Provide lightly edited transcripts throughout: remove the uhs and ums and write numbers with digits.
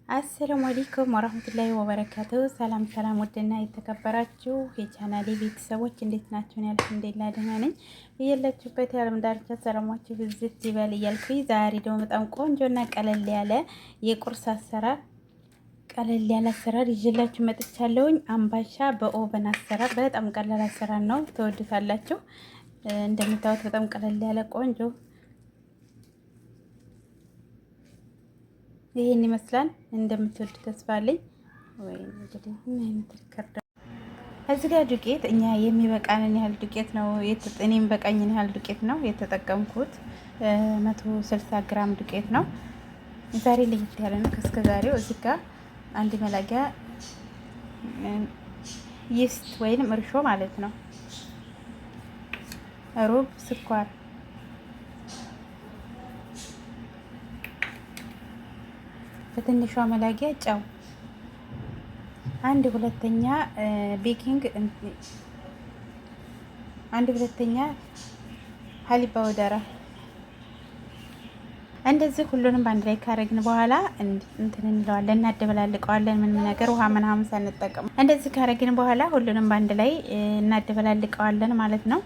አሰላሙ አለይኩም ወራህመቱላሂ ወበረካቱ። ሰላም ሰላም፣ ውድና የተከበራችሁ የቻናሌ ቤተሰቦች እንዴት ናችሁ? እኔ አልሐምዱሊላህ ደህና ነኝ። እያላችሁበት የዓለም ዳርቻ ሰላማችሁ ብዝት ይበል እያልኩኝ ዛሬ ደግሞ በጣም ቆንጆና ቀለል ያለ የቁርስ አሰራር ይዤላችሁ መጥቻለሁኝ። አምባሻ በኦቨን አሰራር በጣም ቀላል አሰራር ነው፣ ትወዱታላችሁ። እንደምታዩት በጣም ቀለል ያለ ቆንጆ ይሄን ይመስላል። እንደምትወዱ ተስፋ አለኝ። ወይ እንግዲህ ምን አይነት ከርዳ እዚህ ጋር ዱቄት እኛ የሚበቃንን ያህል ዱቄት ነው እኔም በቃኝን ያህል ዱቄት ነው የተጠቀምኩት። 160 ግራም ዱቄት ነው። ዛሬ ለየት ያለ ነው ከእስከ ዛሬው። እዚህ ጋር አንድ መላጊያ ይስት ወይንም እርሾ ማለት ነው። ሩብ ስኳር፣ በትንሿ መላጊያ ጨው፣ አንድ ሁለተኛ ቤኪንግ፣ አንድ ሁለተኛ ሀሊብ ፓውደር። እንደዚህ ሁሉንም በአንድ ላይ ካረግን በኋላ እንትን እንለዋለን፣ እናደበላልቀዋለን። ምንም ነገር ውሃ ምናምን ሳንጠቀም እንደዚህ ካረግን በኋላ ሁሉንም በአንድ ላይ እናደበላልቀዋለን ማለት ነው።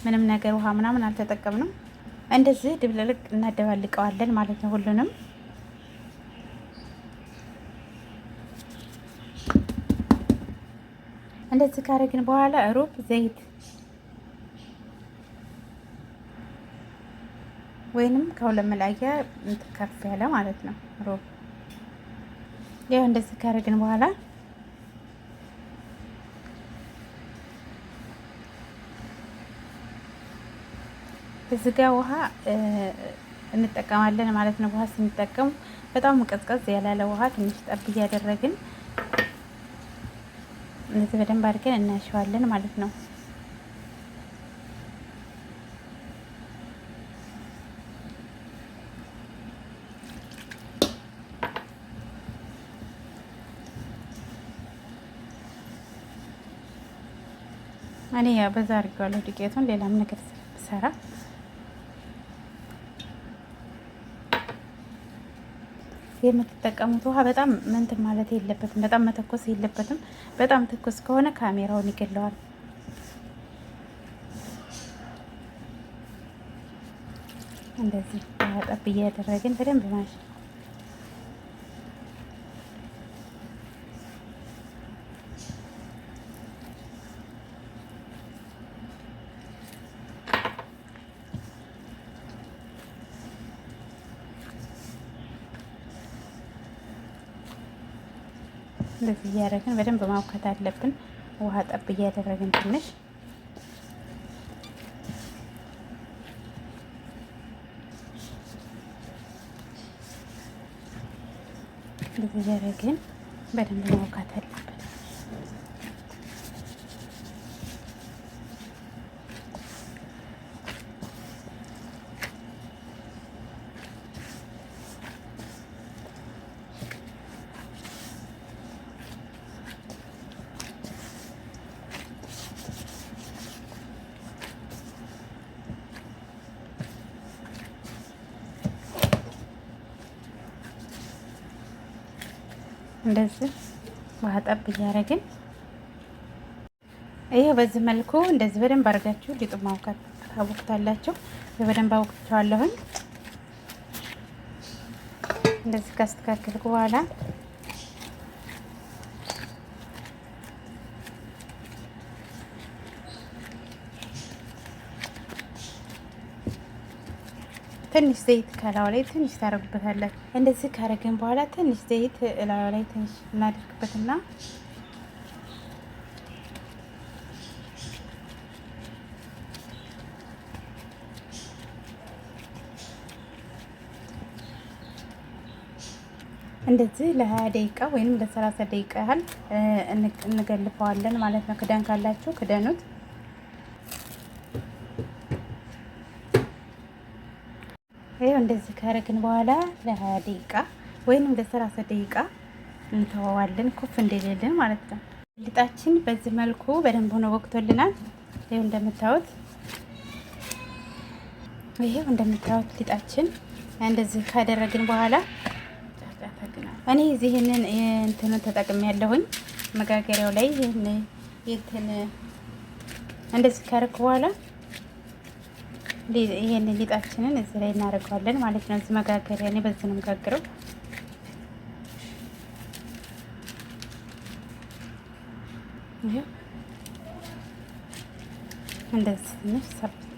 ምንም ነገር ውሃ ምናምን አልተጠቀምንም። እንደዚህ ድብልቅ እናደባልቀዋለን ማለት ነው ሁሉንም። እንደዚህ ካረግን በኋላ ሩብ ዘይት ወይንም ከሁለት መላጊያ ከፍ ያለ ማለት ነው ሩብ። ያው እንደዚህ ካረግን በኋላ እዚህ ጋር ውሃ እንጠቀማለን ማለት ነው። ውሃ ስንጠቀም በጣም ቀዝቀዝ ያላለ ውሃ ትንሽ ጠብ እያደረግን እንደዚህ በደንብ አድርገን እናሸዋለን ማለት ነው። እኔ ያው በዛ አድርጌዋለሁ ዱቄቱን ሌላም ነገር ስለምሰራ። የምትጠቀሙት ውሃ በጣም እንትን ማለት የለበትም፣ በጣም መተኮስ የለበትም። በጣም ትኩስ ከሆነ ካሜራውን ይገለዋል። እንደዚህ ጠብ እያደረግን በደንብ ማሽ እንደዚህ እያደረግን በደንብ ማውከት አለብን። ውሃ ጠብ እያደረግን ትንሽ እንደዚህ እያደረግን በደንብ ማውከት አለብን። እንደዚህ ውሃ ጠብ እያደረግን ይሄው በዚህ መልኩ እንደዚህ በደንብ አድርጋችሁ ሊጡ ማውካት ታውቁታላችሁ። በደንብ አውቅቻለሁኝ። እንደዚህ ካስተካከልኩ በኋላ ትንሽ ዘይት ከላዩ ላይ ትንሽ ታረጉበታላችሁ። እንደዚህ ካረግን በኋላ ትንሽ ዘይት ላዩ ላይ ትንሽ እናደርግበትና እንደዚህ ለ20 ደቂቃ ወይም ለ30 ደቂቃ ያህል እንገልፈዋለን ማለት ነው። ክዳን ካላችሁ ክደኑት። ይሄው እንደዚህ ካረግን በኋላ ለ20 ደቂቃ ወይንም ለ30 ደቂቃ እንተዋዋለን ኩፍ እንደሌለን ማለት ነው። ሊጣችን በዚህ መልኩ በደንብ ሆኖ ወቅቶልናል። ይሄው እንደምታዩት ሊጣችን እንደዚህ ካደረግን በኋላ እኔ እዚህንን እንትን ተጠቅሜ ያለሁኝ መጋገሪያው ላይ እንትን እንደዚህ ካረኩ በኋላ ይሄንን ሊጣችንን እዚህ ላይ እናደርገዋለን ማለት ነው። እዚህ መጋገሪያ እኔ በዚህ ነው መጋገረው። እንደዚህ ትንሽ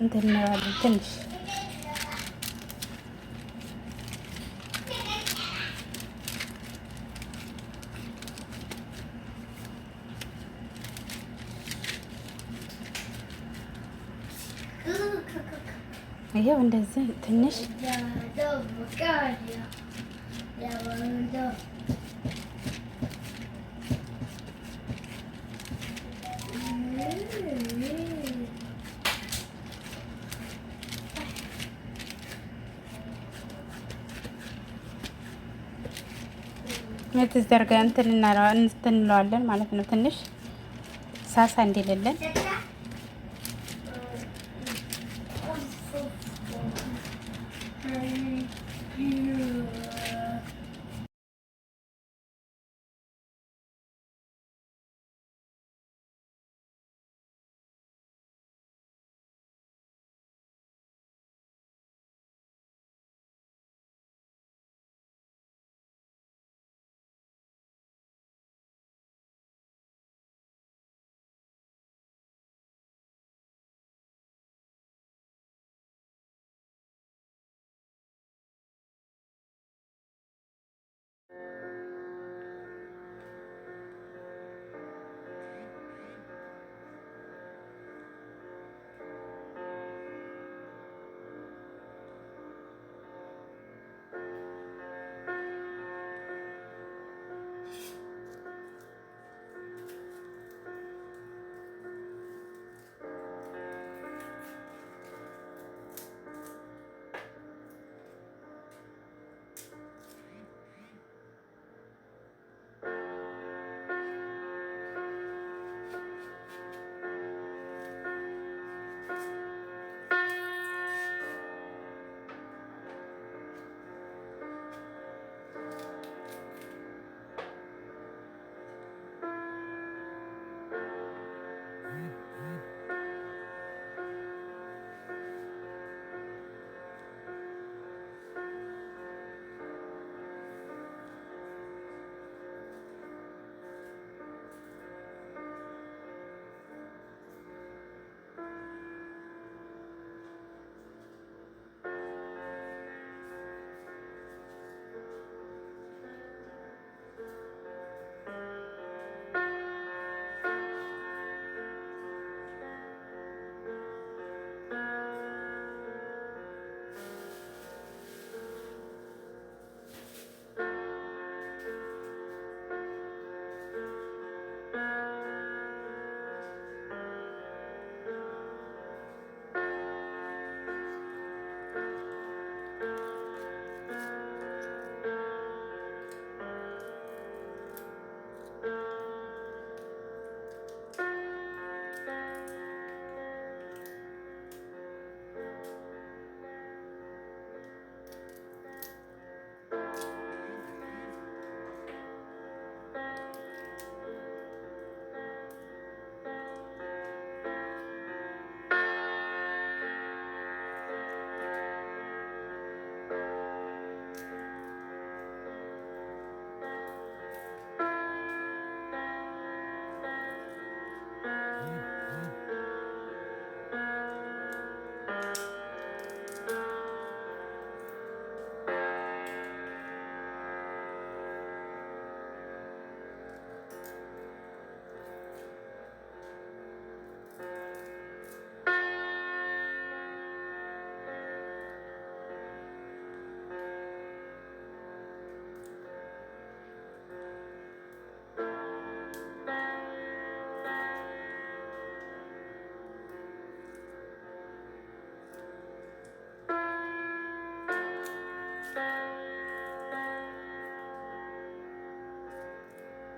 እንትን እንለዋለን ትንሽ ይሄው እንደዚህ ትንሽ ምትዘርጋ እንትን እንለዋለን ማለት ነው። ትንሽ ሳሳ እንዲልልን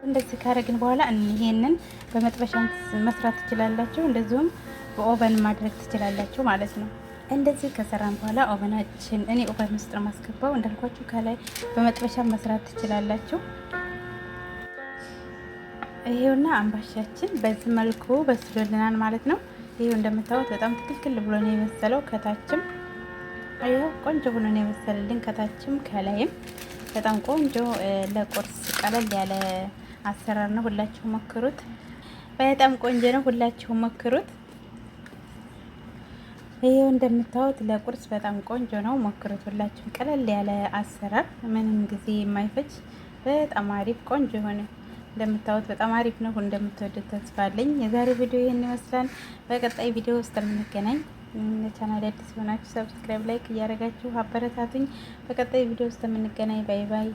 እንደዚህ ካረግን በኋላ ይሄንን በመጥበሻ መስራት ትችላላችሁ። እንደዚሁም በኦቨን ማድረግ ትችላላችሁ ማለት ነው። እንደዚህ ከሰራን በኋላ ኦቨናችን እኔ ኦቨን ውስጥ ነው ማስገባው። እንዳልኳችሁ ከላይ በመጥበሻ መስራት ትችላላችሁ። ይሄውና አምባሻችን በዚህ መልኩ በስሎልናል ማለት ነው። ይሄው እንደምታዩት በጣም ትክክል ብሎ ነው የበሰለው። ከታችም ይሄው ቆንጆ ሆኖ ነው የበሰለልን። ከታችም ከላይም በጣም ቆንጆ ለቁርስ ቀለል ያለ አሰራር ነው። ሁላችሁ ሞክሩት። በጣም ቆንጆ ነው። ሁላችሁ ሞክሩት። ይሄው እንደምታዩት ለቁርስ በጣም ቆንጆ ነው። ሞክሩት ሁላችሁም። ቀለል ያለ አሰራር ምንም ጊዜ የማይፈጅ በጣም አሪፍ ቆንጆ የሆነ እንደምታዩት በጣም አሪፍ ነው። እንደምትወዱት ተስፋ አለኝ። የዛሬው ቪዲዮ ይሄን ይመስላል። በቀጣይ ቪዲዮ ውስጥ የምንገናኝ። ቻናል አዲስ ሆናችሁ ሰብስክራይብ፣ ላይክ እያደረጋችሁ አበረታቱኝ። በቀጣይ ቪዲዮ ውስጥ የምንገናኝ። ባይ ባይ።